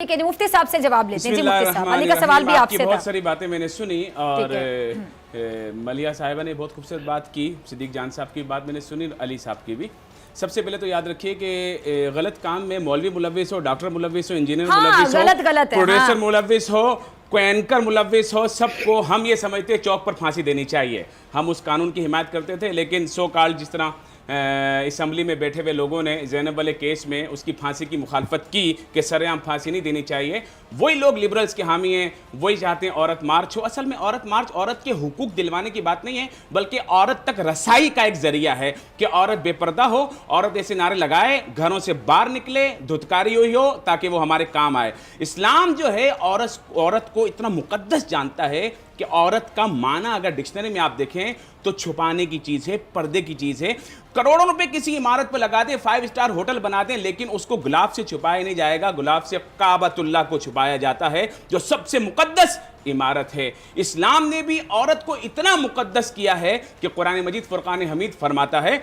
ठीक है, मुफ्ती साहब से जवाब लेते हैं। जी मुफ्ती साहब, अली का सवाल भी आपसे था। बहुत सारी बातें मैंने सुनी और मलिया साहिबा ने बहुत खूबसूरत बात की, सिद्दीक जान साहब की बात मैंने सुनी, अली साहब की भी। सबसे पहले तो याद रखिए कि गलत काम में मौलवी मुलव्विस हो, डॉक्टर मुलव्विस हो, इंजीनियर मुलव्विस हो, प्रोड्यूसर मुलव्विस हो, कोई एंकर मुलव्विस हो, सबको हम ये समझते हैं चौक पर फांसी देनी चाहिए। हम उस कानून की हिमायत करते थे, लेकिन सो कॉल्ड जिस तरह असम्बली में बैठे हुए लोगों ने ज़ैनब वाले केस में उसकी फांसी की मुखालफत की कि सरेआम फांसी नहीं देनी चाहिए, वही लोग लिबरल्स के हामी हैं, वही चाहते हैं औरत मार्च हो। असल में औरत मार्च औरत के हुकूक दिलवाने की बात नहीं है, बल्कि औरत तक रसाई का एक जरिया है कि औरत बेपर्दा हो, औरत ऐसे नारे लगाए, घरों से बाहर निकले, धुतकारी हुई हो, ताकि वो हमारे काम आए। इस्लाम जो है औरत को इतना मुकद्दस जानता है कि औरत का माना अगर डिक्शनरी में आप देखें तो छुपाने की चीज़ है, पर्दे की चीज़ है। करोड़ों रुपए किसी इमारत पर लगा दें, 5 स्टार होटल बना दें, लेकिन उसको गुलाब से छुपाया नहीं जाएगा, गुलाब से काबतुल्लाह को छुपाया जाता है, जो सबसे मुकद्दस इमारत है। इस्लाम ने भी औरत को इतना मुकद्दस किया है कि कुरान मजीद फुरकान हमीद फरमाता है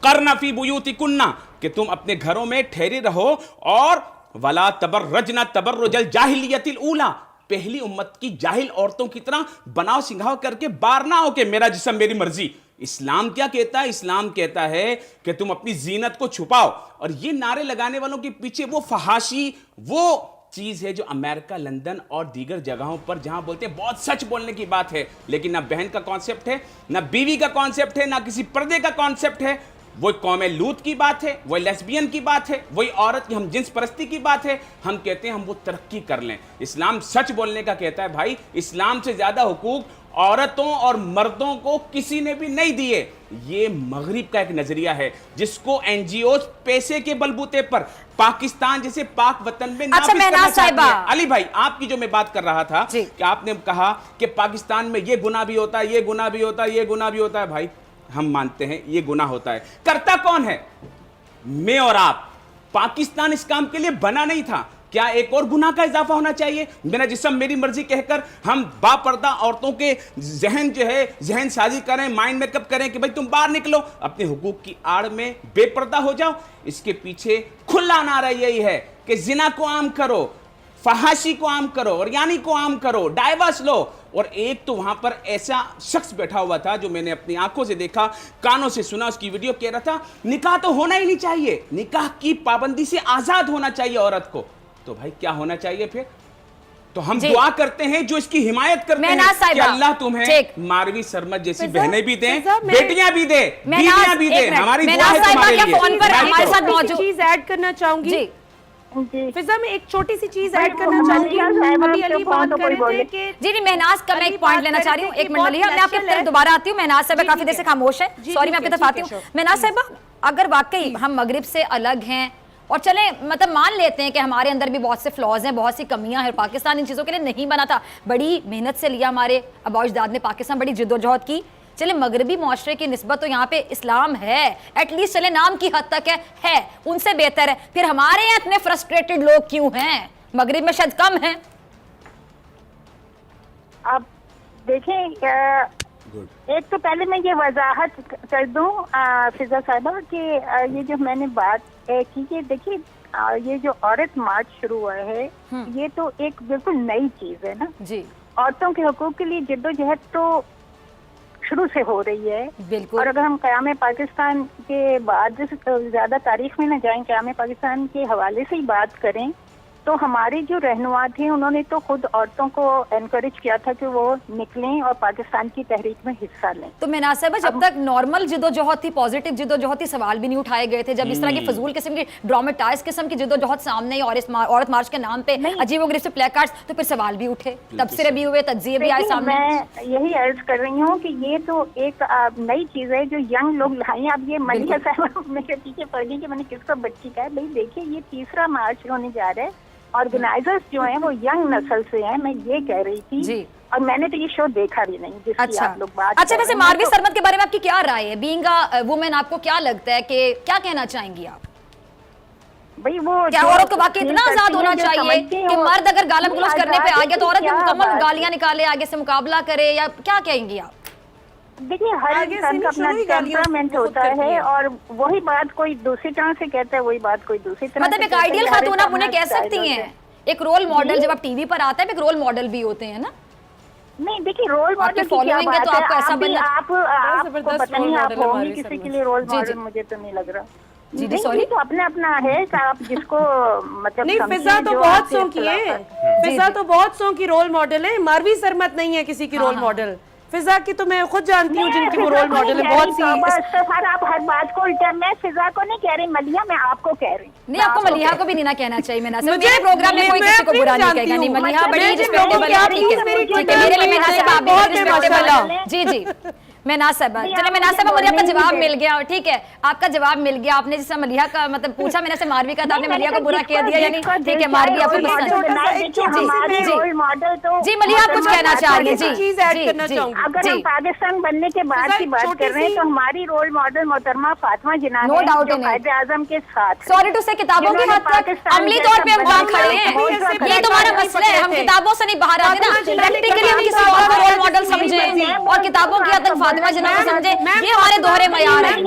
करना फी बुयूतिकुन्ना, कि तुम अपने घरों में ठहरे रहो और वला तबर्रजना तबर्रुजल जाहिलियतिल ऊला, पहली उम्मत की जाहिल औरतों की तरह बनाव सिंघाव करके बार ना हो कि मेरा जिस्म मेरी मर्जी। इस्लाम क्या कहता है? इस्लाम कहता है कि तुम अपनी जीनत को छुपाओ। और ये नारे लगाने वालों के पीछे वो फहाशी, वो चीज है जो अमेरिका, लंदन और दीगर जगहों पर जहां बोलते हैं बहुत सच बोलने की बात है, लेकिन ना बहन का कॉन्सेप्ट है, ना बीवी का कॉन्सेप्ट है, ना किसी पर्दे का कॉन्सेप्ट है। वही कौम लूत की बात है, वही लेस्बियन की बात है, वही औरत की हम जिन्स परस्ती की बात है। हम कहते हैं हम वो तरक्की कर लें। इस्लाम सच बोलने का कहता है भाई, इस्लाम से ज्यादा हुकूक औरतों और मर्दों को किसी ने भी नहीं दिए। ये मगरिब का एक नजरिया है जिसको एनजीओ पैसे के बलबूते पर पाकिस्तान जैसे पाक वतन में नाफिज करना चाहती है। अली भाई, आपकी जो मैं बात कर रहा था कि आपने कहा कि पाकिस्तान में ये गुनाह भी होता है, ये गुनाह भी होता है, ये गुनाह भी होता है। भाई हम मानते हैं ये गुनाह होता है, करता कौन है? मैं और आप। पाकिस्तान इस काम के लिए बना नहीं था। क्या एक और गुनाह का इजाफा होना चाहिए? मेरा जिस्म मेरी मर्जी कहकर हम बापर्दा औरतों के जहन जो है जहन साजी करें, माइंड मेकअप करें कि भाई तुम बाहर निकलो, अपने हुकूक की आड़ में बेपर्दा हो जाओ। इसके पीछे खुला नारा यही है कि जिना को आम करो, फहाशी को आम करो और यानी को आम करो, डाइवर्स लो। और एक तो वहां पर ऐसा शख्स बैठा हुआ था जो मैंने अपनी आंखों से देखा, कानों से सुना, उसकी वीडियो कह रहा था निकाह तो होना ही नहीं चाहिए, निकाह की पाबंदी से आजाद होना चाहिए औरत को। तो भाई क्या होना चाहिए फिर? तो हम दुआ करते हैं जो इसकी हिमायत करते हैं कि अल्लाह तुम्हें मारवी सरमत जैसी बहनें भी दें, बेटियां भी दे, बीवियां भी दे। हमारी दुआ है तुम्हारे लिए। फोन पर हमारे साथ मौजूद चीज ऐड करना चाहूंगी फिजा, में एक छोटी सी चीज ऐड करना चाहूंगी। अभी अली बात कर रहे थे कि जी महनाज का मैं एक पॉइंट लेना चाह रही हूँ। एक मिनट लिया, मैं आपकी तरफ दोबारा आती हूँ। महनाज साहब काफी देर से खामोश है, सॉरी मैं आपकी तरफ आती हूँ। महनाज साहब, अगर वाकई हम मगरिब से अलग हैं और चले मतलब मान लेते हैं कि हमारे अंदर भी बहुत से फ्लॉज हैं, बहुत सी कमियां हैं, पाकिस्तान इन चीज़ों के लिए नहीं बना था, बड़ी मेहनत से लिया हमारे आबा अजदाद ने पाकिस्तान, बड़ी जिद्दोजहद की। चले मगरबी मुआशरे की निस्बत तो यहाँ पे इस्लाम है, एटलीस्ट चले नाम की हद तक है, उनसे बेहतर है। फिर हमारे यहाँ इतने फ्रस्ट्रेटेड लोग क्यों हैं? मगरिब में शायद कम हैं। अब देखें, एक तो पहले मैं ये वजाहत कर दूं फिजा साहिबा कि ये जो मैंने बात की कि देखिए ये जो औरत मार्च शुरू हुआ है ये तो एक बिल्कुल नई चीज है ना जी। औरतों के हकूक के लिए जिद्दोजहद तो शुरू से हो रही है बिल्कुल। और अगर हम क़याम पाकिस्तान के बाद ज्यादा तारीख में न जाएं, क़याम पाकिस्तान के हवाले से ही बात करें तो हमारे जो रहनुमा थे उन्होंने तो खुद औरतों को एनकरेज किया था कि वो निकलें और पाकिस्तान की तहरीक में हिस्सा लें। तो मुनासिब जब तक नॉर्मल जिद्दोजहद थी, पॉजिटिव जिद्दोजहद थी, सवाल भी नहीं उठाए गए थे। जब इस तरह की फजूल किस्म की ड्रामेटाइज किस्म की जिद्दोजहद सामने और इस औरत मार्च के नाम पे अजीबोगरीब से प्ले कार्ड्स, तो फिर सवाल भी उठे, तबसरे भी हुए, तज्जिए भी आए सामने। मैं यही अर्ज कर रही हूँ कि ये तो एक नई चीज है जो यंग लोग लाए। अब ये मलिया साहब मेरे पीछे पड़ गई कि मैंने किसको बच्ची कहा। भाई देखिए ये तीसरा मार्च होने जा रहा है, ऑर्गेनाइजर्स जो हैं वो यंग नस्ल से हैं, मैं ये कह रही थी जी। और मैंने तो ये शो देखा भी नहीं जिसकी आप लोग बात अच्छा वैसे मारवी सरमत के बारे में आपकी क्या राय है? बीइंग अ वुमेन आपको क्या लगता है कि क्या कहना चाहेंगी आप? भाई वो क्या औरत को बाकी इतना आजाद होना चाहिए कि मर्द अगर गालियां गलौज करने पे आ गया तो औरत भी मुकम्मल गालियां निकाले, आगे से मुकाबला करे, या क्या कहेंगी आप? देखिए हर इंसान का अपना टेम्परामेंट होता है और वही बात कोई दूसरी तरह से कहता है, वही बात कोई दूसरी तरह मतलब एक आइडियल खातून आप उन्हें कह सकती हैं ایک رول ماڈل جب آپ ٹی وی پر آتا ہے ایک رول ماڈل بھی ہوتے ہیں نا. نہیں دیکھیے رول ماڈل کی کیا following ہے بات تو آپ کو ایسا ہے, بننا- آپ کو پتہ نہیں آپ ہوں گی کسی کے لیے رول ماڈل, مجھے تو نہیں لگ رہا. جی نہیں, سوری یہ تو اپنا اپنا ہے کہ آپ جس کو مطلب نہیں, سمجھیں فضا تو جو بہت آپ کے سو کی ہے, اختلافات. فضا تو بہت سو کی رول ماڈل ہے. ماروی سرمت نہیں ہے کسی کی رول ماڈل. فضا کی تو میں خود جانتی ہوں جن کی وہ رول ماڈل ہے بہت سی. سر آپ ہر بات کو الٹا, میں فضا کو نہیں کہہ رہی ملیحہ, میں آپ کو کہہ رہی ہوں. نہیں, آپ کو ملیحہ کو بھی نہیں نہ کہنا چاہیے. میں میرے پروگرام میں کوئی کسی کو برا نہیں کہے گا. نہیں, ملیحہ بڑی رسپیکٹیبل ہے. ٹھیک ہے, میرے لیے میں ناصحبہ آپ بھی رسپیکٹیبل ہے. جی جی میں ناصحبہ, چلے میں ناصحبہ, مجھے آپ کا جواب مل گیا. ٹھیک ہے, آپ کا جواب مل گیا. آپ نے جس سے ملیحہ کا مطلب پوچھا, میں نے سے ماروی کا تھا, آپ نے ملیحہ کو برا کہہ دیا یعنی. ٹھیک ہے, ماروی آپ کو پسند. جی ملیحہ آپ کچھ کہنا چاہ رہی ہیں. جی جی, اگر ہم پاکستان بننے کے بعد کی بات کر رہے ہیں تو ہماری رول ماڈل محترمہ فاطمہ جناح No doubt جو in it. قائد اعظم کے ساتھ. سوری ٹو سے کتابوں کی حد تک عملی طور پہ ہم کہاں کھڑے ہیں, یہ تمہارا مسئلہ ہے. ہم کتابوں سے نہیں باہر آتے نا, پریکٹیکلی ہم کسی اور کو رول ماڈل سمجھیں اور کتابوں کی حد تک فاطمہ جناح کو سمجھیں, یہ ہمارے دوہرے معیار ہیں. جی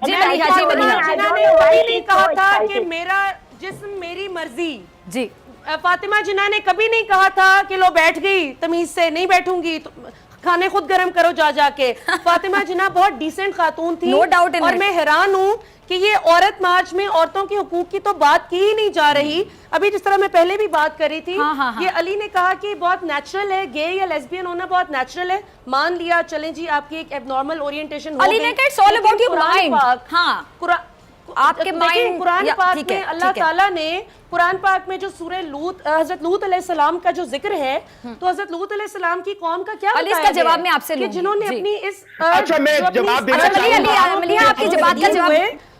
ملیحہ, جی ملیحہ جناح نے کبھی نہیں کہا تھا کہ میرا جسم میری مرضی. جی فاطمہ جناح نے کبھی نہیں کہا تھا کہ لو بیٹھ گئی, تمیز سے نہیں بیٹھوں گی, کھانے خود گرم کرو جا جا کے. فاطمہ جناح بہت ڈیسنٹ خاتون تھی. No doubt in اور it. میں حیران ہوں کہ یہ عورت مارچ میں عورتوں کے حقوق کی تو بات کی ہی نہیں جا رہی. ابھی جس طرح میں پہلے بھی بات کر رہی تھی, یہ علی نے کہا کہ بہت نیچرل ہے, گے یا لیسبین ہونا بہت نیچرل ہے. مان لیا, چلیں جی آپ کی ایک ایب نارمل اورینٹیشن ہو گئی. علی نے کہا it's all about your mind. ہاں, آپ کے مائنڈ. قرآن پاک میں اللہ تعالیٰ نے قرآن پاک میں جو سورہ لوط, حضرت لوط علیہ السلام کا جو ذکر ہے, تو حضرت لوط علیہ السلام کی قوم کا کیا علی اس کا جواب میں آپ سے لوں گی, جنہوں نے اپنی اس اچھا میں جواب دینا چاہوں گا. ملیحہ آپ کی بات کا جواب,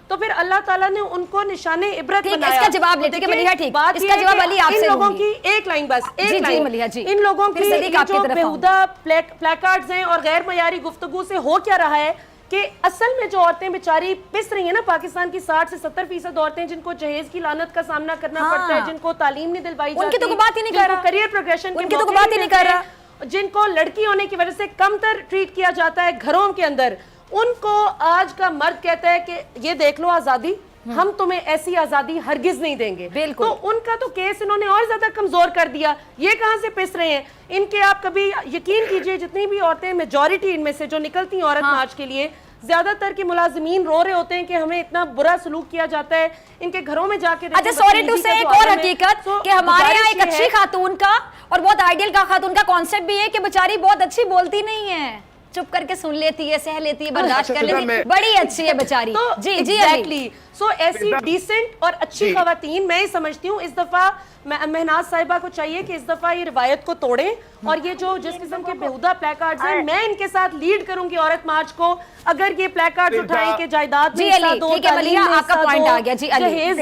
تو پھر اللہ تعالیٰ نے ان کو نشان عبرت بنایا. اس کا جواب لیتے کہ ملیحہ ٹھیک, اس کا جواب علی آپ سے ان لوگوں لوں گی. کی ایک لائن بس, جی جی ملیحہ جی, ان لوگوں کی جو طرف بیہودہ پلیکارڈز ہیں اور غیر معیاری گفتگو سے ہو کیا رہا ہے کہ اصل میں جو عورتیں بیچاری پس رہی ہیں نا, پاکستان کی 60 سے 70% عورتیں جن کو جہیز کی لعنت کا سامنا کرنا پڑتا ہے, جن کو تعلیم نہیں دلوائی جاتی, ان کی تو بات ہی نہیں کر رہا, کریئر پروگریشن ان کی تو بات ہی نہیں کر رہا, جن کو لڑکی ہونے کی وجہ سے کم تر ٹریٹ کیا جاتا ہے گھروں کے اندر, ان کو آج کا مرد کہتا ہے کہ یہ دیکھ لو آزادی, ہم تمہیں ایسی آزادی ہرگز نہیں دیں گے. بالکل, تو ان کا تو کیس انہوں نے اور زیادہ کمزور کر دیا. یہ کہاں سے پس رہے ہیں ان کے, آپ کبھی یقین کیجئے جتنی بھی عورتیں, میجورٹی ان میں سے جو نکلتی ہیں عورت مارچ کے لیے, زیادہ تر کے ملازمین رو رہے ہوتے ہیں کہ ہمیں اتنا برا سلوک کیا جاتا ہے, ان کے گھروں میں جا کے. اچھا سوری ٹو سے ایک اور حقیقت کہ ہمارے یہاں ایک اچھی خاتون کا اور بہت آئیڈیل کا خاتون کا کانسیپٹ بھی ہے کہ بیچاری بہت اچھی بولتی نہیں ہے, چپ کر کے سن لیتی ہے, سہ لیتی ہے, برداشت کر لیتی ہے, بڑی اچھی ہے بیچاری. جی جی ایگزیکٹلی. سو ایسی ڈیسنٹ اور اچھی خواتین میں سمجھتی ہوں اس دفعہ مہناز صاحبہ کو چاہیے کہ اس دفعہ یہ روایت کو توڑیں, اور یہ جو جس قسم کے بیہودہ پلیکارڈز ہیں, میں ان کے ساتھ لیڈ کروں گی عورت مارچ کو. اگر یہ پلیکارڈز اٹھائیں کہ جائیداد میں حصہ دو, تعلیم میں حصہ دو, جہیز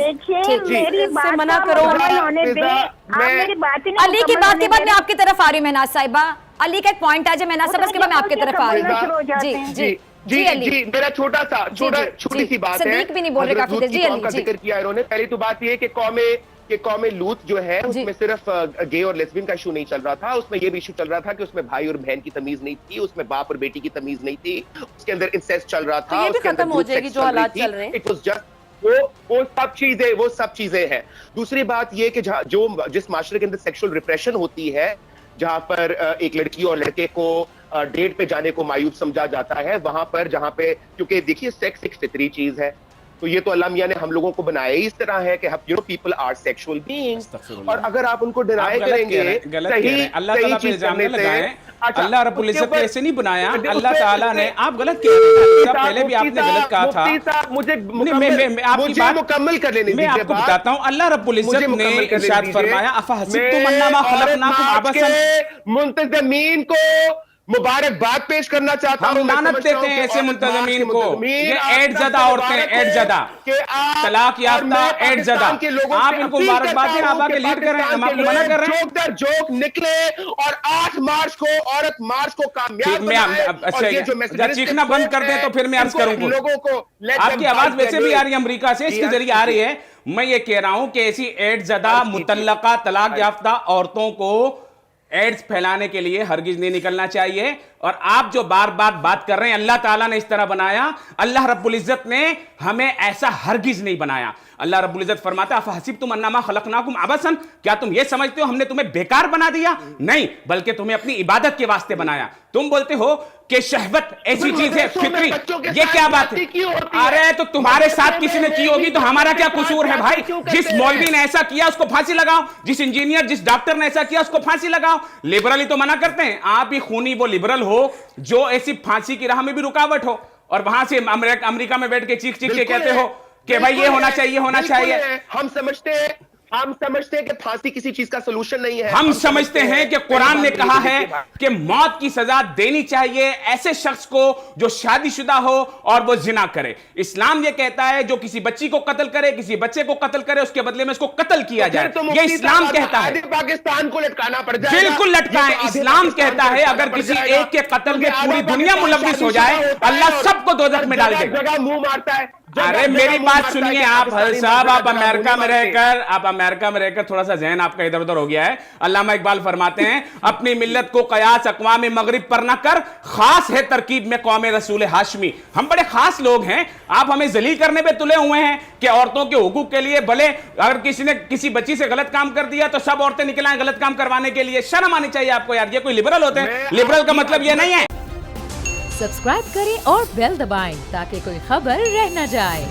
سے منع کرو. علی کی بات کے بعد میں آپ کی طرف آ رہی ہوں مہناز صاحبہ, علی کا ایک پوائنٹ ہے جو مہناز صاحبہ, اس کے بعد میں آپ کی طرف آ رہی ہوں. جی جی جی جی, میرا چھوٹی سی بات ہے. صدیق بھی نہیں بول رہے کافی دیر. جی قوم کا ذکر کیا انہوں نے. پہلی تو بات یہ کہ قوم لوط جو ہے اس میں صرف گے اور لیسبین کا ایشو نہیں چل رہا تھا, اس میں یہ بھی ایشو چل رہا تھا کہ اس میں بھائی اور بہن کی تمیز نہیں تھی, اس میں باپ اور بیٹی کی تمیز نہیں تھی, اس کے اندر انسیسٹ چل رہا تھا, اس کے اندر ہو جائے گی جو حالات چل رہے ہیں. وہ سب چیزیں ہیں. دوسری بات یہ کہ جو جس معاشرے کے اندر سیکشل ریپریشن ہوتی ہے, جہاں پر ایک لڑکی اور لڑکے کو ڈیٹ پہ جانے کو معیوب سمجھا جاتا ہے, وہاں پر جہاں پہ, کیونکہ دیکھیے سیکس ایک فطری چیز ہے, تو یہ تو اللہ میاں نے ہم لوگوں کو بنایا ہی اس طرح ہے کہ پیپل آر سیکشول بینگز, اور اگر آپ ان کو ڈینائی کریں گے, اللہ تعالیٰ پہ الزام نہ لگائیں, اللہ رب العزت نے ایسے نہیں بنایا, اللہ تعالیٰ نے, آپ غلط کہہ رہے ہیں, پہلے بھی آپ نے غلط کہا تھا. مجھے مکمل کر لینے میں آپ کو بتاتا ہوں, اللہ رب العزت نے ارشاد فرمایا افحسبتم انما خلقناکم عبثا. منتظمین کو مبارکباد پیش کرنا چاہتا ہوں. ہم لعنت دیتے ہیں ایسے منتظمین کو, یہ ایڈ زدہ عورتیں, ایڈ زدہ, طلاق یافتہ ایڈ زدہ, آپ ان کو مبارکباد دیں, آپ آگے لیڈ کریں, ہم آپ کو منع کر رہے ہیں. جوک در جوک نکلے اور 8 مارچ کو عورت مارچ کو کامیاب بنائے. اچھا چیخنا بند کر دیں تو پھر میں عرض کروں گا. آپ کی آواز ویسے بھی آ رہی ہے امریکہ سے, اس کے ذریعے آ رہی ہے. میں یہ کہہ رہا ہوں کہ ایسی ایڈ زدہ مطلقہ طلاق یافتہ عورتوں کو एड्स फैलाने के लिए हरगिज नहीं निकलना चाहिए। और आप जो बार बार बात कर रहे हैं, अल्लाह ताला ने इस तरह बनाया, अल्लाह रब्बुल इज्जत ने हमें ऐसा हरगिज नहीं बनाया। अल्लाह रब्बुल इज्जत फरमाता है अफहसिबतुम अन्नमा खलकनाकुम अबसन, क्या तुम ये समझते हो हमने तुम्हें बेकार बना दिया? नहीं, बल्कि तुम्हें अपनी इबादत के वास्ते बनाया। तुम बोलते हो कि शहवत ऐसी चीज है फितरी, ये क्या बात है? अरे तो तुम्हारे साथ किसी ने की होगी तो हमारा क्या कसूर है भाई? जिस मौलवी ने ऐसा किया उसको फांसी लगाओ, जिस इंजीनियर जिस डॉक्टर ने ऐसा किया उसको फांसी लगाओ। लिबरल ही तो मना करते हैं, आप ही खूनी वो लिबरल हो जो ऐसी फांसी की राह में भी रुकावट हो, और वहां से अमेरिका में बैठ के चीख के कहते हो कि भाई ये होना चाहिए, होना चाहिए। हम समझते हैं कि फांसी किसी चीज का सलूशन नहीं है। हम समझते हैं कि कुरान ने कहा है कि मौत की सजा देनी चाहिए ऐसे शख्स को जो शादीशुदा हो और वो जिना करे। इस्लाम ये कहता है जो किसी बच्ची को कत्ल करे, किसी बच्चे को कत्ल करे, उसके बदले में उसको कत्ल किया जाए, ये इस्लाम कहता है। पाकिस्तान को लटकाना पड़ जाए, बिल्कुल लटकाएं। इस्लाम कहता है अगर किसी एक के कत्ल में पूरी दुनिया मुलव्विस हो जाए, अल्लाह सबको दोजख में डाल देगा। जगह मुंह मारता है। अरे मेरी बात सुनिए आप साहब, आप अमेरिका में रहकर थोड़ा सा ज़हन आपका इधर उधर हो गया है। अल्लामा इकबाल फरमाते हैं अपनी मिल्लत को कयास अक़वाम मगरिब पर न कर, खास है तरकीब में कौम रसूल हाशमी। हम बड़े खास लोग हैं, आप हमें जलील करने पे तुले हुए हैं कि औरतों के हुकूक के लिए भले अगर किसी ने किसी बच्ची से गलत काम कर दिया तो सब औरतें निकल आए गलत काम करवाने के लिए। शर्म आनी चाहिए आपको यार, ये कोई लिबरल होते हैं? लिबरल का मतलब ये नहीं है। सब्सक्राइब करें और बेल दबाएं ताकि कोई खबर रह न जाए।